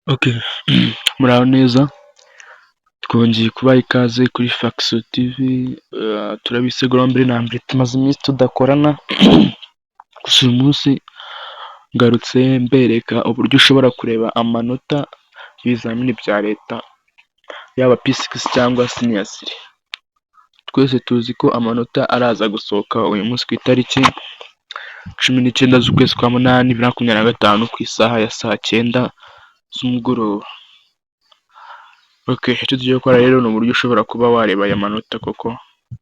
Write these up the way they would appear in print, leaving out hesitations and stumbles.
Okay. Muraho neza, twongeye kubaha ikaze kuri Faction TV, turabisegura mbere na mbere tumaze iminsi tudakorana, gusa uyu munsi ngarutse mbereka uburyo ushobora kureba amanota y'ibizamini bya leta, yaba P6 cyangwa Senior 3. Twese tuzi ko amanota araza gusohoka uyu munsi ku itariki 19 z'ukwezi kwa munani 2025 ku isaha ya saa 9 z'umugoroba. Okay, icyo tugiye gukora rero ni uburyo ushobora kuba wareba aya manota koko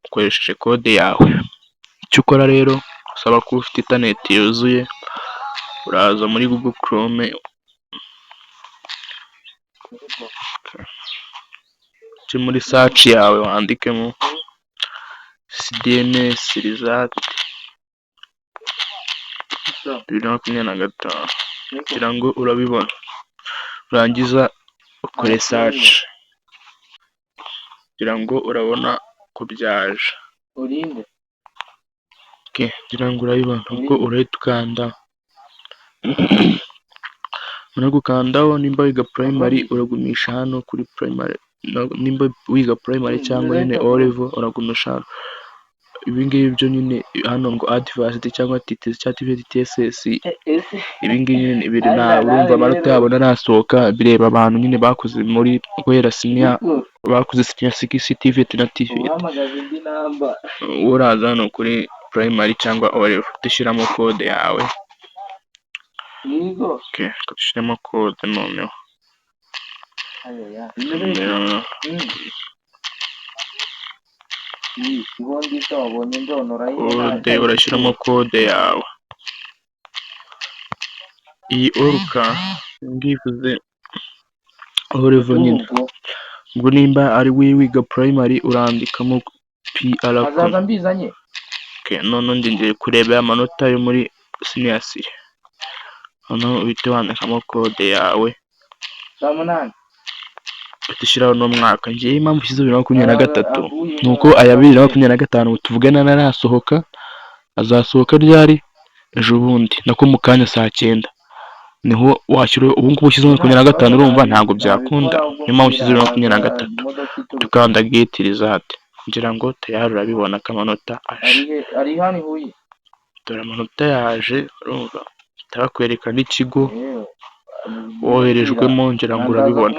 ukoresheje kode yawe. Icyo ukora rero usaba kuba ufite internet yuzuye, uraza muri Google Chrome, ujye muri search yawe wandikemo CDMS result 2025 kugira ngo urabibona, urangiza ukore search kugira ngo urabona ko byaje. Okay, kugira ngo urabibona ubwo urahita ukanda, unagukandaho nimba wiga primary uragumisha hano kuri primary, nimba wiga primary cyangwa nyine O level uragumisha hano. Ibi ngibi byo nyine hano ngo advanced cyangwa TSS, ibi ngibi nyine biri na urumva amanota yabo narasohoka, bireba abantu nyine bakoze muri guhera senior, bakoze senior 6 TVET na TVET. Uraza hano kuri primary cyangwa O level dushyiramo code yawe. Okay, dushyiramo code noneho. Kode urashyiramo kode yawe. Iyi oruka ngivuze O level nyine. Ubwo nimba ari wiga primary urandikamo PR. Okay, none ngiye kureba amanota yo muri senior 3. Hano uhita wandikamo kode yawe. Dushyiraho no mwaka. Ngiye impamvu ushyize 2023 nuko aya 2025 tuvugana narasohoka, azasohoka ryari? Ejo bundi nako mu kanya saa 9 niho washyira. Ubu ngubu ushyize 2025 urumva ntabwo byakunda, niyo mpamvu ushyize 2023. Tukanda get result kugira ngo tayari urabibona ko amanota aje. Dore amanota yaje, urumva tarakwereka n'ikigo woherejwemo, ngira ngo urabibona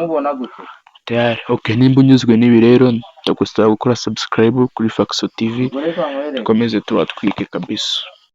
tayari. Okay, nimba unyuzwe n'ibi rero ndagusaba gukora subscribe kuri Faction TV, dukomeze tubatwike kabisa.